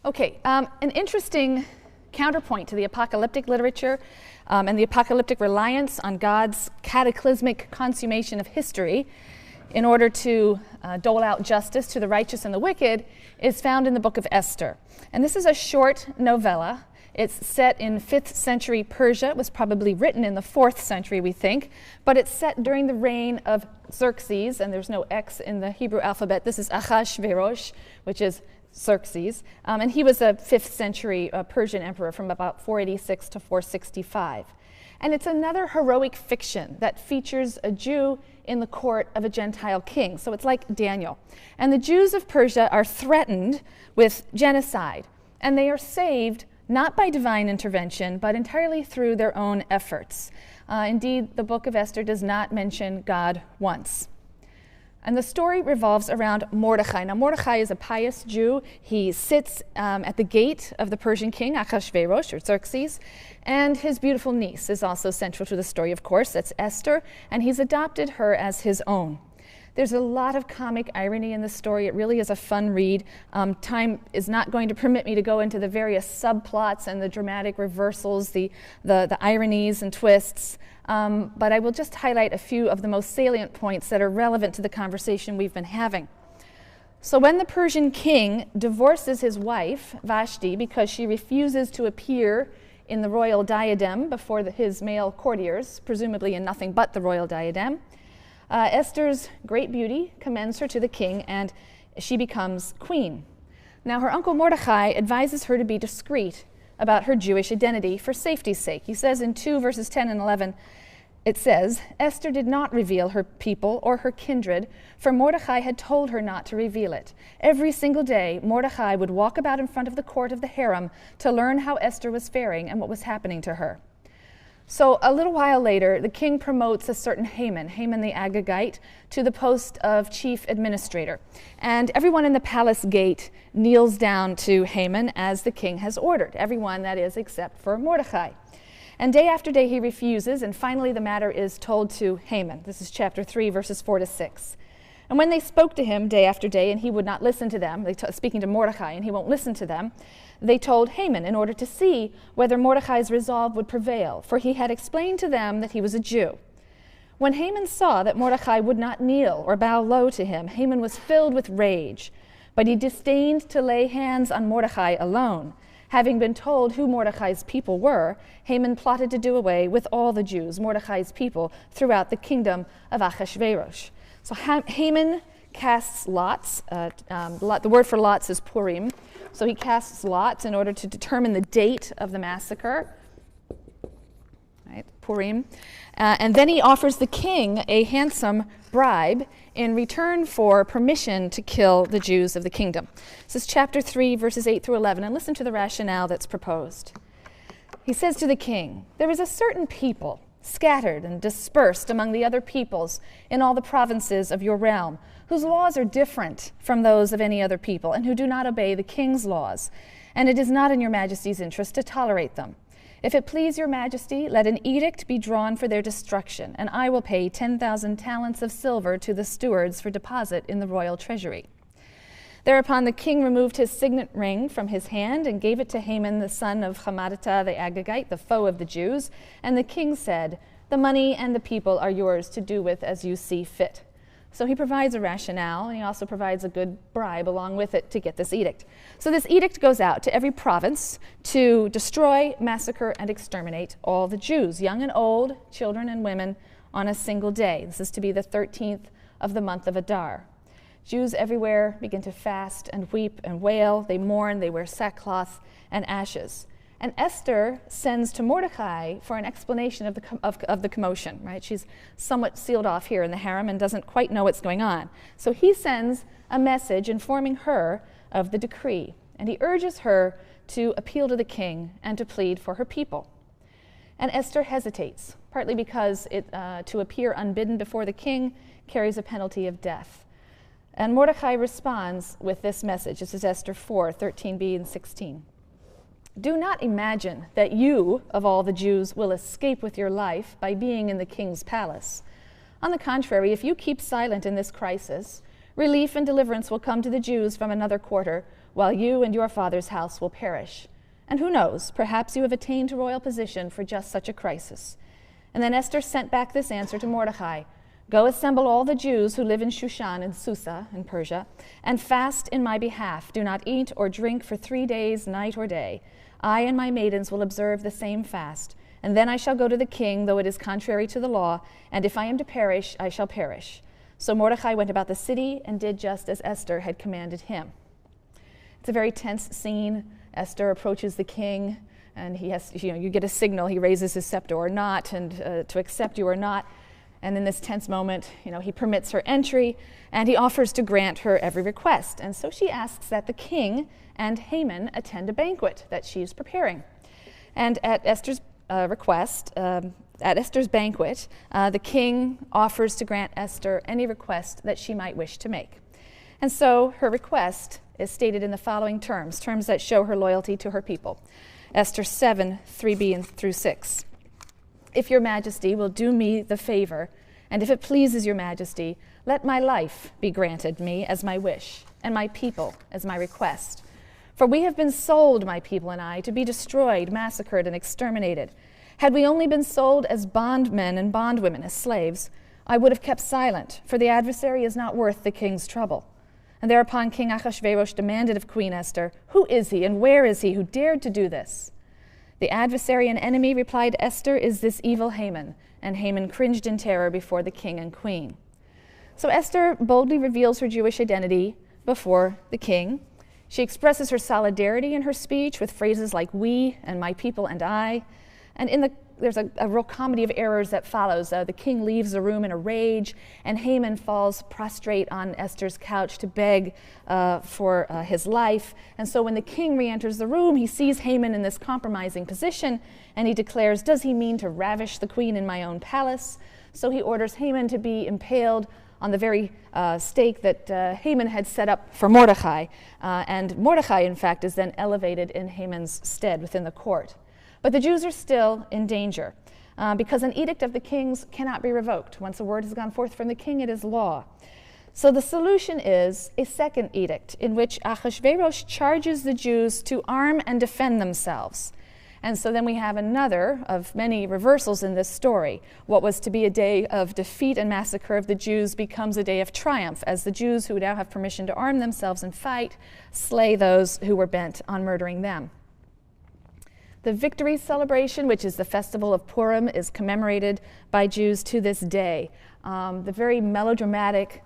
Okay, an interesting counterpoint to the apocalyptic literature and the apocalyptic reliance on God's cataclysmic consummation of history in order to dole out justice to the righteous and the wicked is found in the book of Esther. And this is a short novella. It's set in 5th century Persia. It was probably written in the 4th century, we think, but it's set during the reign of Xerxes, and there's no X in the Hebrew alphabet. This is Ahasuerus, which is Xerxes, and he was a 5th century Persian emperor from about 486 to 465. And it's another heroic fiction that features a Jew in the court of a Gentile king. So it's like Daniel. And the Jews of Persia are threatened with genocide, and they are saved not by divine intervention, but entirely through their own efforts. Indeed, the book of Esther does not mention God once. And the story revolves around Mordecai. Now, Mordecai is a pious Jew. He sits at the gate of the Persian king, Ahasuerus, or Xerxes, and his beautiful niece is also central to the story, of course. That's Esther, and he's adopted her as his own. There's a lot of comic irony in the story. It really is a fun read. Time is not going to permit me to go into the various subplots and the dramatic reversals, the ironies and twists, but I will just highlight a few of the most salient points that are relevant to the conversation we've been having. So when the Persian king divorces his wife, Vashti, because she refuses to appear in the royal diadem before his male courtiers, presumably in nothing but the royal diadem, Esther's great beauty commends her to the king, and she becomes queen. Now, her uncle Mordecai advises her to be discreet about her Jewish identity for safety's sake. He says in 2 verses 10 and 11, it says, Esther did not reveal her people or her kindred, for Mordecai had told her not to reveal it. Every single day, Mordecai would walk about in front of the court of the harem to learn how Esther was faring and what was happening to her. So a little while later, the king promotes a certain Haman the Agagite, to the post of chief administrator. And everyone in the palace gate kneels down to Haman as the king has ordered. Everyone, that is, except for Mordecai. And day after day he refuses, and finally the matter is told to Haman. This is chapter 3, verses 4 to 6. And when they spoke to him day after day, and he would not listen to them, speaking to Mordecai, and he won't listen to them, they told Haman in order to see whether Mordecai's resolve would prevail, for he had explained to them that he was a Jew. When Haman saw that Mordecai would not kneel or bow low to him, Haman was filled with rage, but he disdained to lay hands on Mordecai alone. Having been told who Mordecai's people were, Haman plotted to do away with all the Jews, Mordecai's people, throughout the kingdom of Ahasuerus. So Haman casts lots. The word for lots is Purim. So he casts lots in order to determine the date of the massacre, right, Purim. And then he offers the king a handsome bribe in return for permission to kill the Jews of the kingdom. This is chapter 3, verses 8 through 11, and listen to the rationale that's proposed. He says to the king, "There is a certain people scattered and dispersed among the other peoples in all the provinces of your realm, whose laws are different from those of any other people, and who do not obey the king's laws, and it is not in your majesty's interest to tolerate them. If it please your majesty, let an edict be drawn for their destruction, and I will pay 10,000 talents of silver to the stewards for deposit in the royal treasury." Thereupon the king removed his signet ring from his hand and gave it to Haman, the son of Hammedatha the Agagite, the foe of the Jews. And the king said, "The money and the people are yours to do with as you see fit." So he provides a rationale, and he also provides a good bribe along with it to get this edict. So this edict goes out to every province to destroy, massacre, and exterminate all the Jews, young and old, children and women, on a single day. This is to be the 13th of the month of Adar. Jews everywhere begin to fast and weep and wail. They mourn, they wear sackcloth and ashes. And Esther sends to Mordecai for an explanation of the commotion, right? She's somewhat sealed off here in the harem and doesn't quite know what's going on. So he sends a message informing her of the decree, and he urges her to appeal to the king and to plead for her people. And Esther hesitates, partly because to appear unbidden before the king carries a penalty of death. And Mordecai responds with this message. This is Esther 4, 13b and 16. "Do not imagine that you, of all the Jews, will escape with your life by being in the king's palace. On the contrary, if you keep silent in this crisis, relief and deliverance will come to the Jews from another quarter, while you and your father's house will perish. And who knows, perhaps you have attained to royal position for just such a crisis." And then Esther sent back this answer to Mordecai: "Go assemble all the Jews who live in Shushan and Susa in Persia, and fast in my behalf. Do not eat or drink for 3 days, night or day. I and my maidens will observe the same fast. And then I shall go to the king, though it is contrary to the law, and if I am to perish, I shall perish." So Mordecai went about the city and did just as Esther had commanded him. It's a very tense scene. Esther approaches the king, and he has, you get a signal. He raises his scepter or not, and to accept you or not. And in this tense moment, he permits her entry, and he offers to grant her every request. And so she asks that the king and Haman attend a banquet that she's preparing. And at Esther's request, at Esther's banquet, the king offers to grant Esther any request that she might wish to make. And so her request is stated in the following terms that show her loyalty to her people. Esther 7, 3b and through 6. "If your majesty will do me the favor, and if it pleases your majesty, let my life be granted me as my wish, and my people as my request. For we have been sold, my people and I, to be destroyed, massacred, and exterminated. Had we only been sold as bondmen and bondwomen, as slaves, I would have kept silent, for the adversary is not worth the king's trouble." And thereupon King Ahasuerus demanded of Queen Esther, "Who is he and where is he who dared to do this?" "The adversary and enemy," replied Esther, "is this evil Haman." And Haman cringed in terror before the king and queen. So Esther boldly reveals her Jewish identity before the king. She expresses her solidarity in her speech with phrases like "we" and "my people" and "I." And there's a real comedy of errors that follows. The king leaves the room in a rage, and Haman falls prostrate on Esther's couch to beg for his life. And so when the king re-enters the room, he sees Haman in this compromising position, and he declares, "Does he mean to ravish the queen in my own palace?" So he orders Haman to be impaled on the very stake that Haman had set up for Mordecai. And Mordecai, in fact, is then elevated in Haman's stead within the court. But the Jews are still in danger because an edict of the king's cannot be revoked. Once a word has gone forth from the king, it is law. So the solution is a second edict in which Ahasuerus charges the Jews to arm and defend themselves. And so then we have another of many reversals in this story. What was to be a day of defeat and massacre of the Jews becomes a day of triumph, as the Jews, who now have permission to arm themselves and fight, slay those who were bent on murdering them. The victory celebration, which is the festival of Purim, is commemorated by Jews to this day. The very melodramatic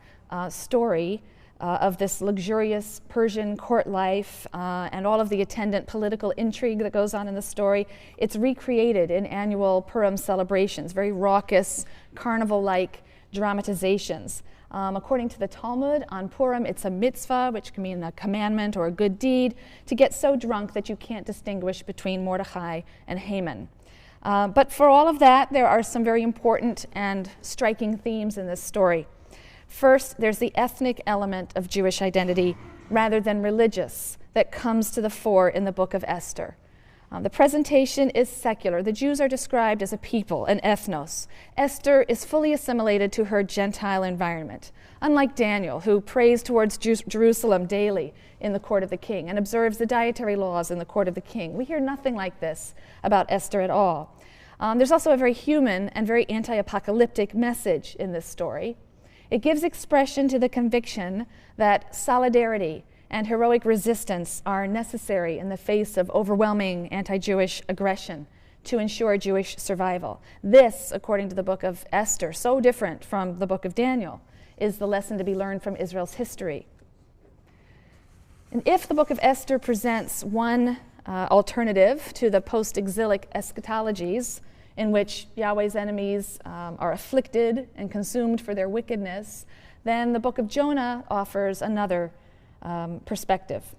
story of this luxurious Persian court life and all of the attendant political intrigue that goes on in the story, it's recreated in annual Purim celebrations, very raucous, carnival-like dramatizations. According to the Talmud, on Purim, it's a mitzvah, which can mean a commandment or a good deed, to get so drunk that you can't distinguish between Mordecai and Haman. But for all of that, there are some very important and striking themes in this story. First, there's the ethnic element of Jewish identity rather than religious that comes to the fore in the book of Esther. The presentation is secular. The Jews are described as a people, an ethnos. Esther is fully assimilated to her Gentile environment, unlike Daniel, who prays towards Jerusalem daily in the court of the king and observes the dietary laws in the court of the king. We hear nothing like this about Esther at all. There's also a very human and very anti-apocalyptic message in this story. It gives expression to the conviction that solidarity and heroic resistance are necessary in the face of overwhelming anti-Jewish aggression to ensure Jewish survival. This, according to the book of Esther, so different from the book of Daniel, is the lesson to be learned from Israel's history. And if the book of Esther presents one alternative to the post-exilic eschatologies in which Yahweh's enemies are afflicted and consumed for their wickedness, then the book of Jonah offers another perspective.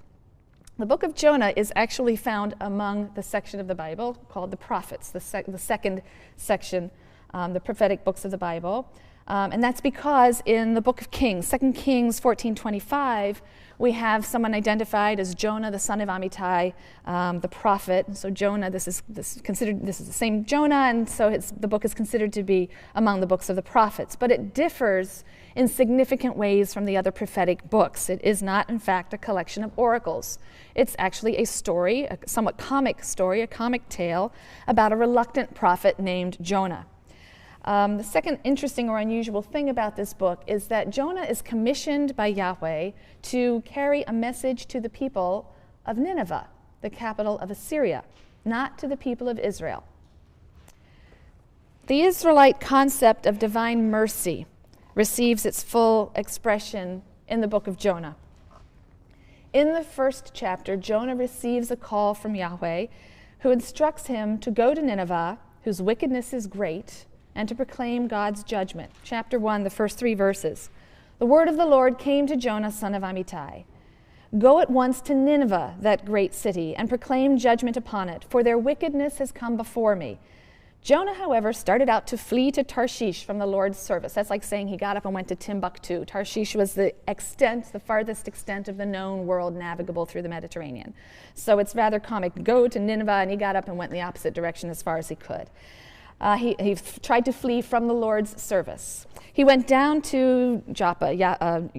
The book of Jonah is actually found among the section of the Bible called the prophets, the second section, the prophetic books of the Bible. And that's because in the book of Kings, 2 Kings 14:25, we have someone identified as Jonah, the son of Amittai, the prophet. And so Jonah, this is the same Jonah, and so the book is considered to be among the books of the prophets. But it differs in significant ways from the other prophetic books. It is not, in fact, a collection of oracles. It's actually a story, a somewhat comic story, a comic tale about a reluctant prophet named Jonah. The second interesting or unusual thing about this book is that Jonah is commissioned by Yahweh to carry a message to the people of Nineveh, the capital of Assyria, not to the people of Israel. The Israelite concept of divine mercy receives its full expression in the book of Jonah. In the first chapter, Jonah receives a call from Yahweh, who instructs him to go to Nineveh, whose wickedness is great, and to proclaim God's judgment. Chapter 1, the first 3 verses. The word of the Lord came to Jonah, son of Amittai. Go at once to Nineveh, that great city, and proclaim judgment upon it, for their wickedness has come before me. Jonah, however, started out to flee to Tarshish from the Lord's service. That's like saying he got up and went to Timbuktu. Tarshish was the farthest extent of the known world navigable through the Mediterranean. So it's rather comic. Go to Nineveh, and he got up and went in the opposite direction as far as he could. He tried to flee from the Lord's service. He went down to Jaffa,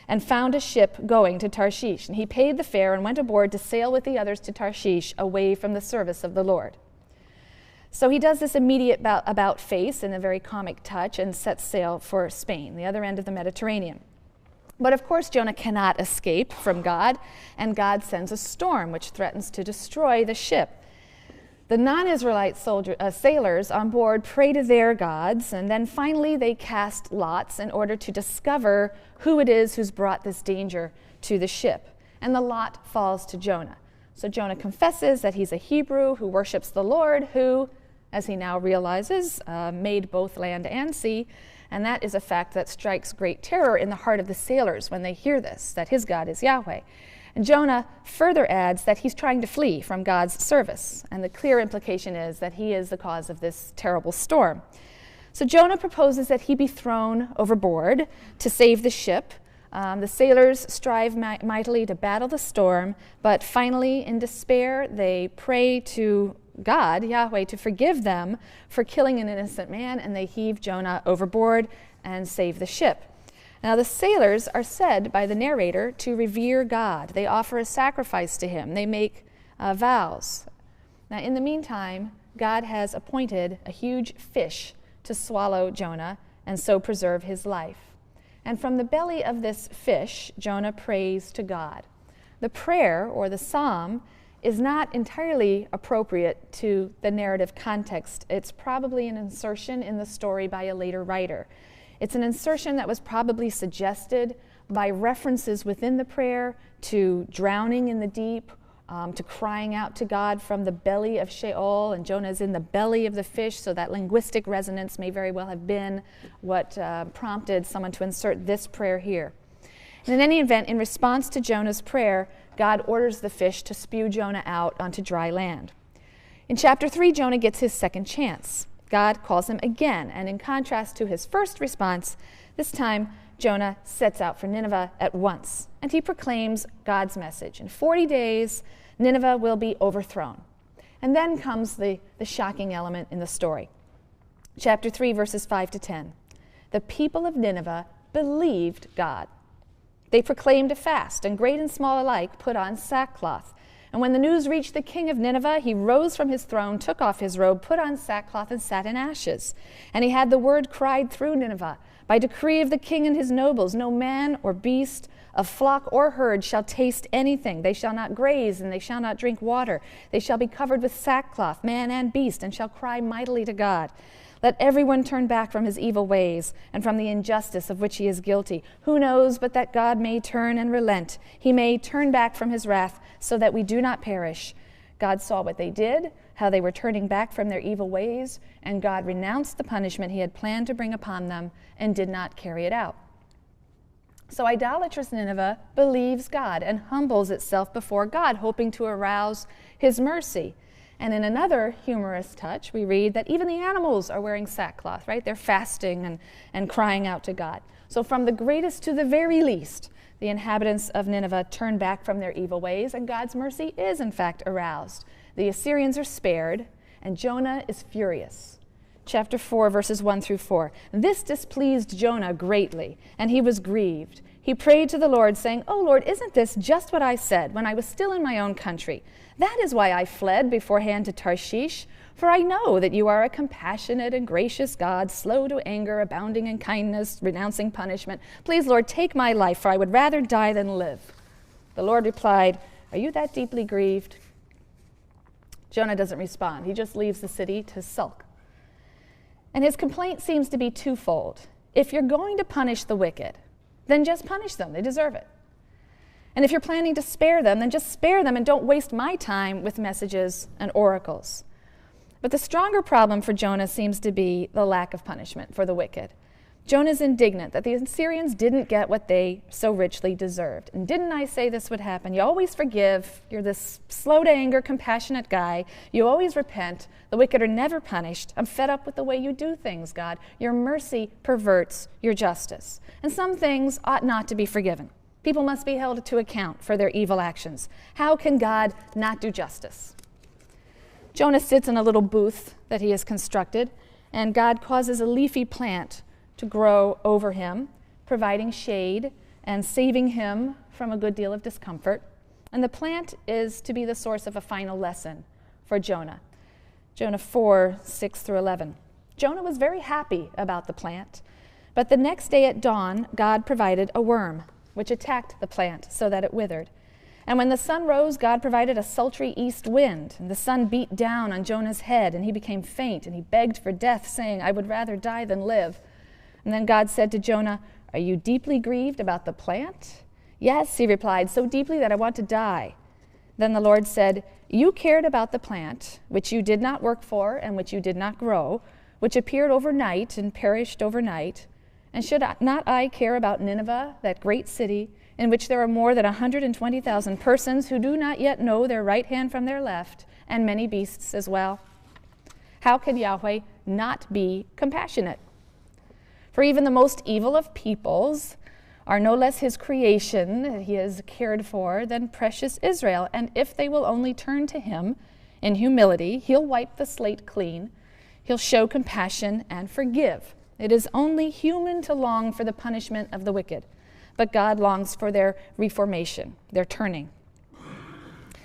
and found a ship going to Tarshish. And he paid the fare and went aboard to sail with the others to Tarshish, away from the service of the Lord. So he does this immediate about face in a very comic touch and sets sail for Spain, the other end of the Mediterranean. But of course, Jonah cannot escape from God, and God sends a storm which threatens to destroy the ship. The non-Israelite sailors on board pray to their gods, and then finally they cast lots in order to discover who it is who's brought this danger to the ship. And the lot falls to Jonah. So Jonah confesses that he's a Hebrew who worships the Lord, who, as he now realizes, made both land and sea. And that is a fact that strikes great terror in the heart of the sailors when they hear this, that his God is Yahweh. And Jonah further adds that he's trying to flee from God's service, and the clear implication is that he is the cause of this terrible storm. So Jonah proposes that he be thrown overboard to save the ship. The sailors strive mightily to battle the storm, but finally, in despair, they pray to God, Yahweh, to forgive them for killing an innocent man, and they heave Jonah overboard and save the ship. Now, the sailors are said by the narrator to revere God. They offer a sacrifice to him. They make vows. Now, in the meantime, God has appointed a huge fish to swallow Jonah and so preserve his life. And from the belly of this fish, Jonah prays to God. The prayer, or the psalm, is not entirely appropriate to the narrative context. It's probably an insertion in the story by a later writer. It's an insertion that was probably suggested by references within the prayer to drowning in the deep, to crying out to God from the belly of Sheol, and Jonah is in the belly of the fish, so that linguistic resonance may very well have been what prompted someone to insert this prayer here. And in any event, in response to Jonah's prayer, God orders the fish to spew Jonah out onto dry land. In chapter 3, Jonah gets his second chance. God calls him again, and in contrast to his first response, this time Jonah sets out for Nineveh at once, and he proclaims God's message. In 40 days, Nineveh will be overthrown. And then comes the shocking element in the story. Chapter 3, verses 5 to 10. The people of Nineveh believed God. They proclaimed a fast, and great and small alike put on sackcloth. And when the news reached the king of Nineveh, he rose from his throne, took off his robe, put on sackcloth, and sat in ashes. And he had the word cried through Nineveh, by decree of the king and his nobles, no man or beast of flock or herd shall taste anything. They shall not graze, and they shall not drink water. They shall be covered with sackcloth, man and beast, and shall cry mightily to God. Let everyone turn back from his evil ways and from the injustice of which he is guilty. Who knows but that God may turn and relent? He may turn back from his wrath so that we do not perish. God saw what they did, how they were turning back from their evil ways, and God renounced the punishment he had planned to bring upon them and did not carry it out. So idolatrous Nineveh believes God and humbles itself before God, hoping to arouse his mercy. And in another humorous touch, we read that even the animals are wearing sackcloth, right? They're fasting and crying out to God. So from the greatest to the very least, the inhabitants of Nineveh turn back from their evil ways, and God's mercy is in fact aroused. The Assyrians are spared, and Jonah is furious. Chapter 4, verses 1 through 4. This displeased Jonah greatly, and he was grieved. He prayed to the Lord, saying, "O Lord, isn't this just what I said when I was still in my own country? That is why I fled beforehand to Tarshish, for I know that you are a compassionate and gracious God, slow to anger, abounding in kindness, renouncing punishment. Please, Lord, take my life, for I would rather die than live." The Lord replied, "Are you that deeply grieved?" Jonah doesn't respond. He just leaves the city to sulk. And his complaint seems to be twofold. If you're going to punish the wicked, then just punish them. They deserve it. And if you're planning to spare them, then just spare them and don't waste my time with messages and oracles. But the stronger problem for Jonah seems to be the lack of punishment for the wicked. Jonah's indignant that the Assyrians didn't get what they so richly deserved. And didn't I say this would happen? You always forgive. You're this slow to anger, compassionate guy. You always repent. The wicked are never punished. I'm fed up with the way you do things, God. Your mercy perverts your justice. And some things ought not to be forgiven. People must be held to account for their evil actions. How can God not do justice? Jonah sits in a little booth that he has constructed, and God causes a leafy plant to grow over him, providing shade and saving him from a good deal of discomfort. And the plant is to be the source of a final lesson for Jonah. Jonah 4, 6 through 11. Jonah was very happy about the plant, but the next day at dawn, God provided a worm, which attacked the plant so that it withered. And when the sun rose, God provided a sultry east wind, and the sun beat down on Jonah's head, and he became faint, and he begged for death, saying, "I would rather die than live." And then God said to Jonah, "Are you deeply grieved about the plant?" "Yes," he replied, "so deeply that I want to die." Then the Lord said, "You cared about the plant, which you did not work for and which you did not grow, which appeared overnight and perished overnight. And should not I care about Nineveh, that great city, in which there are more than 120,000 persons who do not yet know their right hand from their left, and many beasts as well? How can Yahweh not be compassionate? For even the most evil of peoples are no less his creation that he has cared for than precious Israel. And if they will only turn to him in humility, he'll wipe the slate clean. He'll show compassion and forgive. It is only human to long for the punishment of the wicked, but God longs for their reformation, their turning.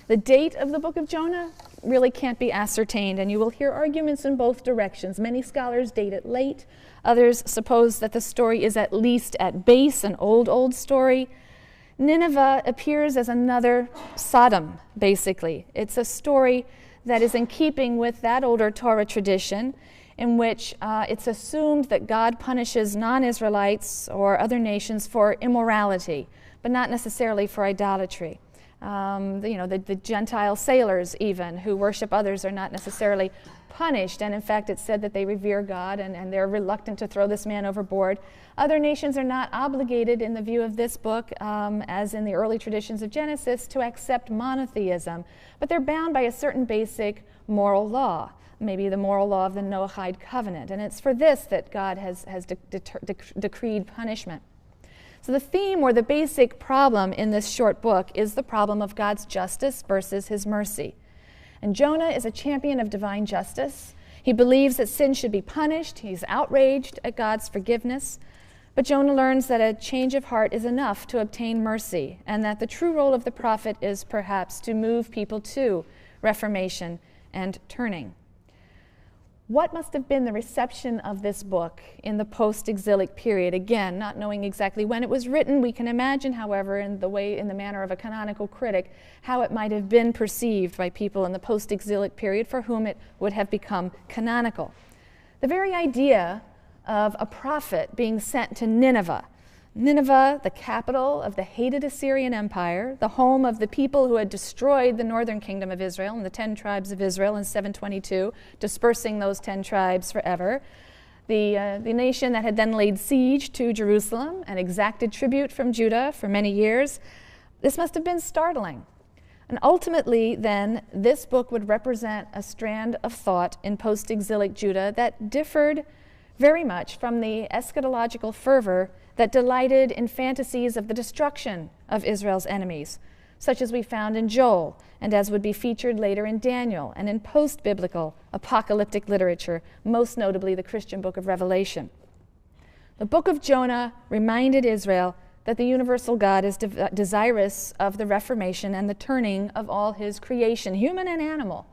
The date of the book of Jonah really can't be ascertained, and you will hear arguments in both directions. Many scholars date it late. Others suppose that the story is at least at base an old story. Nineveh appears as another Sodom, basically. It's a story that is in keeping with that older Torah tradition in which it's assumed that God punishes non-Israelites or other nations for immorality, but not necessarily for idolatry. The Gentile sailors even who worship others are not necessarily punished, and in fact it's said that they revere God and they're reluctant to throw this man overboard. Other nations are not obligated in the view of this book, as in the early traditions of Genesis, to accept monotheism, but they're bound by a certain basic moral law, maybe the moral law of the Noahide covenant, and it's for this that God has decreed punishment. So the theme or the basic problem in this short book is the problem of God's justice versus his mercy. And Jonah is a champion of divine justice. He believes that sin should be punished. He's outraged at God's forgiveness. But Jonah learns that a change of heart is enough to obtain mercy, and that the true role of the prophet is perhaps to move people to reformation and turning. What must have been the reception of this book in the post-exilic period? Again, not knowing exactly when it was written, we can imagine, however, in the manner of a canonical critic, how it might have been perceived by people in the post-exilic period for whom it would have become canonical. The very idea of a prophet being sent to Nineveh, the capital of the hated Assyrian Empire, the home of the people who had destroyed the northern kingdom of Israel and the 10 tribes of Israel in 722, dispersing those 10 tribes forever. The nation that had then laid siege to Jerusalem and exacted tribute from Judah for many years. This must have been startling. And ultimately, then, this book would represent a strand of thought in post-exilic Judah that differed very much from the eschatological fervor that delighted in fantasies of the destruction of Israel's enemies, such as we found in Joel, and as would be featured later in Daniel, and in post-biblical apocalyptic literature, most notably the Christian book of Revelation. The book of Jonah reminded Israel that the universal God is desirous of the reformation and the turning of all his creation, human and animal,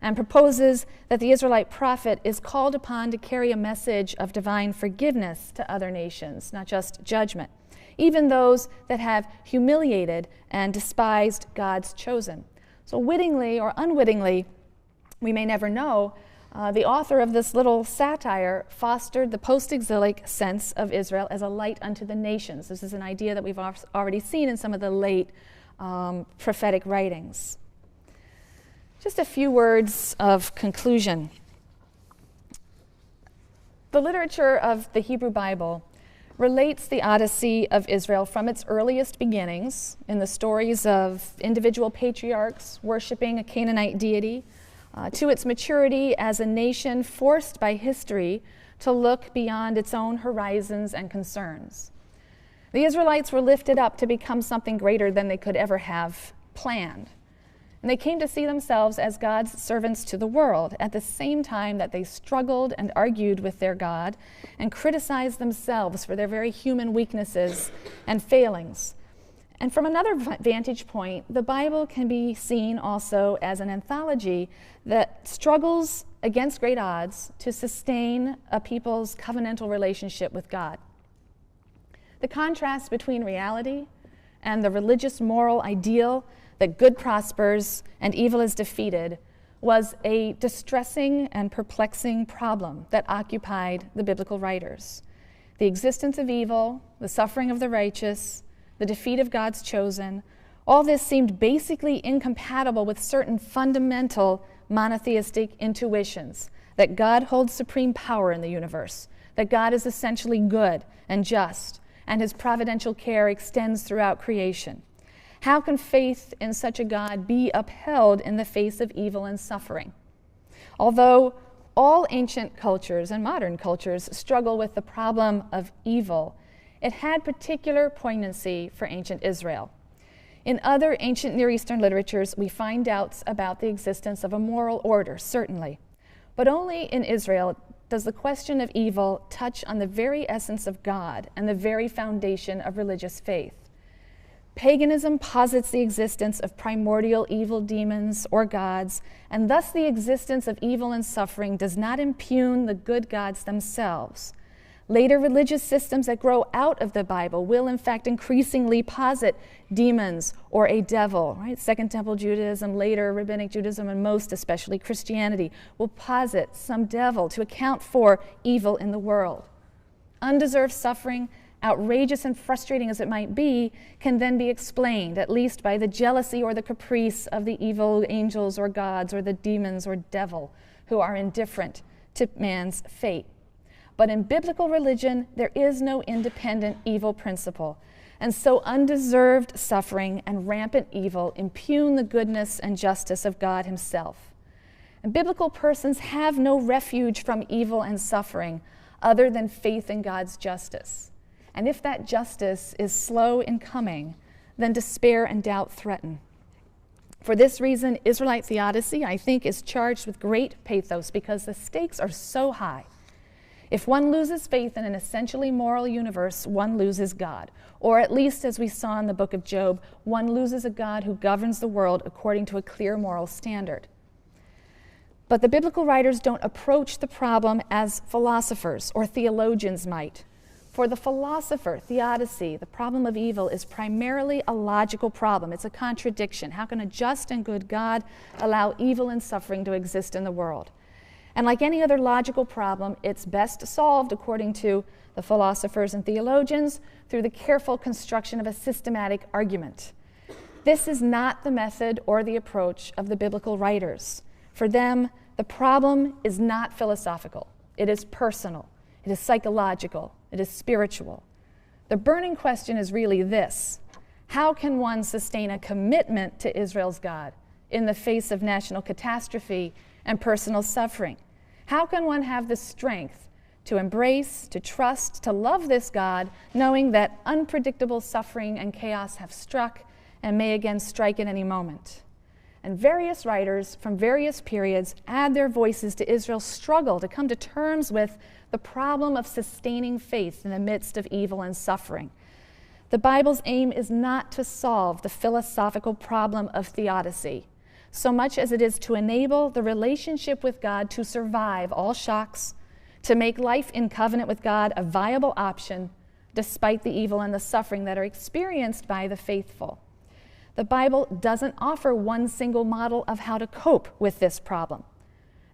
and proposes that the Israelite prophet is called upon to carry a message of divine forgiveness to other nations, not just judgment, even those that have humiliated and despised God's chosen. So wittingly or unwittingly, we may never know, the author of this little satire fostered the post-exilic sense of Israel as a light unto the nations. This is an idea that we've already seen in some of the late prophetic writings. Just a few words of conclusion. The literature of the Hebrew Bible relates the Odyssey of Israel from its earliest beginnings in the stories of individual patriarchs worshiping a Canaanite deity, to its maturity as a nation forced by history to look beyond its own horizons and concerns. The Israelites were lifted up to become something greater than they could ever have planned. And they came to see themselves as God's servants to the world at the same time that they struggled and argued with their God and criticized themselves for their very human weaknesses and failings. And from another vantage point, the Bible can be seen also as an anthology that struggles against great odds to sustain a people's covenantal relationship with God. The contrast between reality and the religious moral ideal that good prospers and evil is defeated was a distressing and perplexing problem that occupied the biblical writers. The existence of evil, the suffering of the righteous, the defeat of God's chosen, all this seemed basically incompatible with certain fundamental monotheistic intuitions that God holds supreme power in the universe, that God is essentially good and just, and his providential care extends throughout creation. How can faith in such a God be upheld in the face of evil and suffering? Although all ancient cultures and modern cultures struggle with the problem of evil, it had particular poignancy for ancient Israel. In other ancient Near Eastern literatures, we find doubts about the existence of a moral order, certainly. But only in Israel does the question of evil touch on the very essence of God and the very foundation of religious faith. Paganism posits the existence of primordial evil demons or gods, and thus the existence of evil and suffering does not impugn the good gods themselves. Later religious systems that grow out of the Bible will, in fact, increasingly posit demons or a devil, right? Second Temple Judaism, later Rabbinic Judaism, and most especially Christianity will posit some devil to account for evil in the world. Undeserved suffering, outrageous and frustrating as it might be, can then be explained, at least by the jealousy or the caprice of the evil angels or gods or the demons or devil who are indifferent to man's fate. But in biblical religion, there is no independent evil principle, and so undeserved suffering and rampant evil impugn the goodness and justice of God himself. And biblical persons have no refuge from evil and suffering other than faith in God's justice. And if that justice is slow in coming, then despair and doubt threaten. For this reason, Israelite theodicy, I think, is charged with great pathos because the stakes are so high. If one loses faith in an essentially moral universe, one loses God. Or at least, as we saw in the book of Job, one loses a God who governs the world according to a clear moral standard. But the biblical writers don't approach the problem as philosophers or theologians might. For the philosopher, theodicy, the problem of evil is primarily a logical problem. It's a contradiction. How can a just and good God allow evil and suffering to exist in the world? And like any other logical problem, it's best solved, according to the philosophers and theologians, through the careful construction of a systematic argument. This is not the method or the approach of the biblical writers. For them, the problem is not philosophical. It is personal. It is psychological. It is spiritual. The burning question is really this: How can one sustain a commitment to Israel's God in the face of national catastrophe and personal suffering? How can one have the strength to embrace, to trust, to love this God, knowing that unpredictable suffering and chaos have struck and may again strike at any moment? And various writers from various periods add their voices to Israel's struggle to come to terms with the problem of sustaining faith in the midst of evil and suffering. The Bible's aim is not to solve the philosophical problem of theodicy, so much as it is to enable the relationship with God to survive all shocks, to make life in covenant with God a viable option despite the evil and the suffering that are experienced by the faithful. The Bible doesn't offer one single model of how to cope with this problem.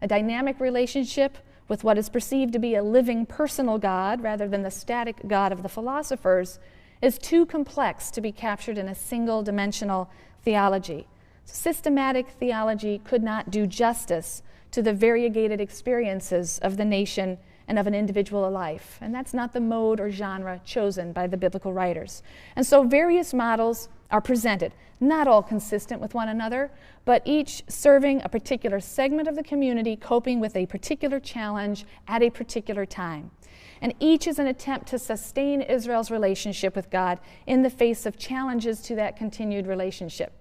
A dynamic relationship with what is perceived to be a living personal God rather than the static God of the philosophers is too complex to be captured in a single-dimensional theology. Systematic theology could not do justice to the variegated experiences of the nation and of an individual life. And that's not the mode or genre chosen by the biblical writers. And so various models are presented, not all consistent with one another, but each serving a particular segment of the community coping with a particular challenge at a particular time. And each is an attempt to sustain Israel's relationship with God in the face of challenges to that continued relationship.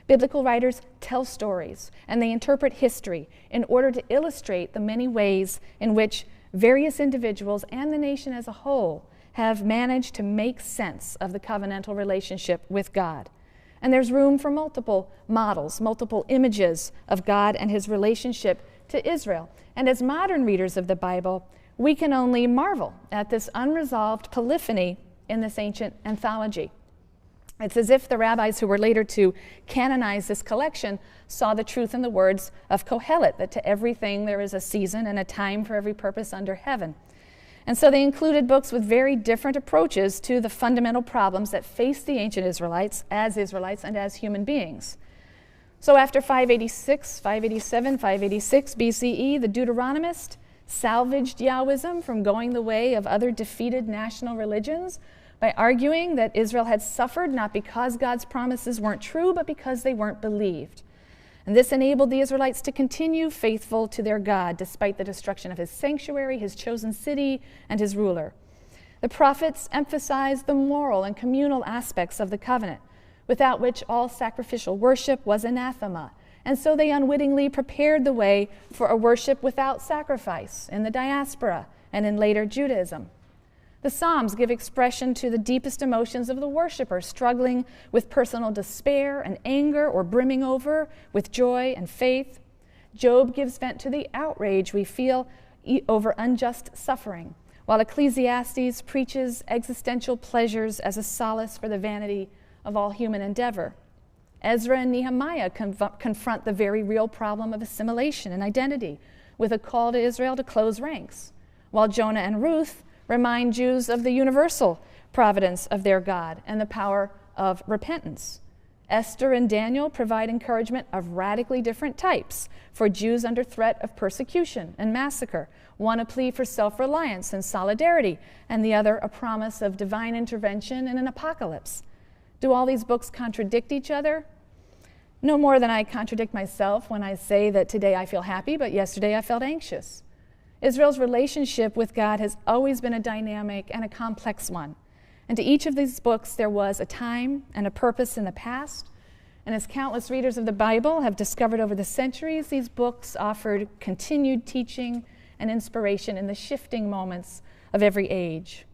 Biblical writers tell stories, and they interpret history in order to illustrate the many ways in which various individuals and the nation as a whole have managed to make sense of the covenantal relationship with God. And there's room for multiple models, multiple images of God and his relationship to Israel. And as modern readers of the Bible, we can only marvel at this unresolved polyphony in this ancient anthology. It's as if the rabbis who were later to canonize this collection saw the truth in the words of Kohelet, that to everything there is a season and a time for every purpose under heaven. And so they included books with very different approaches to the fundamental problems that faced the ancient Israelites and as human beings. So after 586, 587, 586 BCE, the Deuteronomist salvaged Yahwism from going the way of other defeated national religions by arguing that Israel had suffered not because God's promises weren't true, but because they weren't believed. And this enabled the Israelites to continue faithful to their God despite the destruction of his sanctuary, his chosen city, and his ruler. The prophets emphasized the moral and communal aspects of the covenant, without which all sacrificial worship was anathema. And so they unwittingly prepared the way for a worship without sacrifice in the diaspora and in later Judaism. The Psalms give expression to the deepest emotions of the worshiper, struggling with personal despair and anger or brimming over with joy and faith. Job gives vent to the outrage we feel over unjust suffering, while Ecclesiastes preaches existential pleasures as a solace for the vanity of all human endeavor. Ezra and Nehemiah confront the very real problem of assimilation and identity with a call to Israel to close ranks, while Jonah and Ruth remind Jews of the universal providence of their God and the power of repentance. Esther and Daniel provide encouragement of radically different types for Jews under threat of persecution and massacre, one a plea for self-reliance and solidarity, and the other a promise of divine intervention in an apocalypse. Do all these books contradict each other? No more than I contradict myself when I say that today I feel happy, but yesterday I felt anxious. Israel's relationship with God has always been a dynamic and a complex one. And to each of these books, there was a time and a purpose in the past. And as countless readers of the Bible have discovered over the centuries, these books offered continued teaching and inspiration in the shifting moments of every age.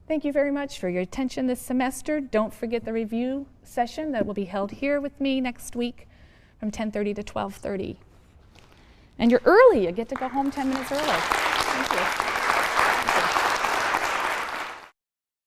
Thank you very much for your attention this semester. Don't forget the review session that will be held here with me next week from 10:30 to 12:30. And you're early. You get to go home 10 minutes early. Thank you.